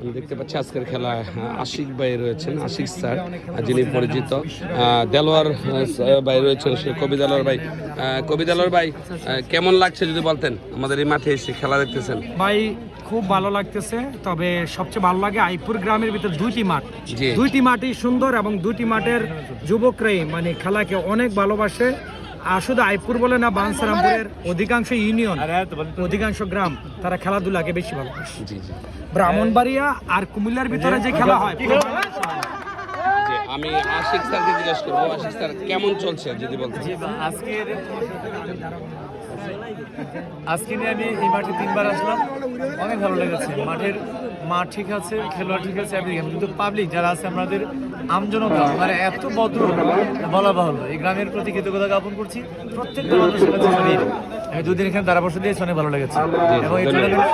আমি দেখতে পাচ্ছি আজকের খেলায় আশিক ভাই রয়েছেন, আশিক স্যার যিনি পরিচিত, দেলোয়ার ভাই রয়েছেন, সে কবি দেলোয়ার ভাই। কবি দেলোয়ার ভাই, কেমন লাগছে যদি বলতেন, আমাদের এই মাঠে এসে খেলা দেখতেছেন? ভাই খুব ভালো লাগতেছে, তবে সবচেয়ে ভালো লাগে আইপুর গ্রামের ভিতর দুইটি মাঠই সুন্দর এবং দুইটি মাঠের যুবকরাই মানে খেলাকে অনেক ভালোবাসে। আর শুধু আইপুর বলে না, বাঞ্ছারামপুরের অধিকাংশ ইউনিয়ন, অধিকাংশ গ্রাম তারা খেলাধুলাকে বেশি ভালোবাসে। ব্রাহ্মণবাড়িয়া আর কুমিল্লার ভিতরে যে খেলা হয়, আমি আশিক স্যারকে জিজ্ঞেস করবো, আশিক স্যার কেমন চলছে যদি বলতেন? আজকে নিয়ে আমি এই মাঠে 3বার আসলাম, অনেক ভালো লেগেছে। মাঠ ঠিক আছে, খেলোয়াড় ঠিক আছে, কিন্তু পাবলিক যারা আছে আমাদের আমজনতা মানে এত ভদ্র বলা বাহুল্য। এই গ্রামের প্রতি কৃতজ্ঞতা জ্ঞাপন করছি। প্রত্যেকটা মানুষের কাছে আমি 2 দিন এখানে ধারাবর্ষ দিয়েছি, অনেক ভালো লেগেছে এবং এই টুর্নামেন্ট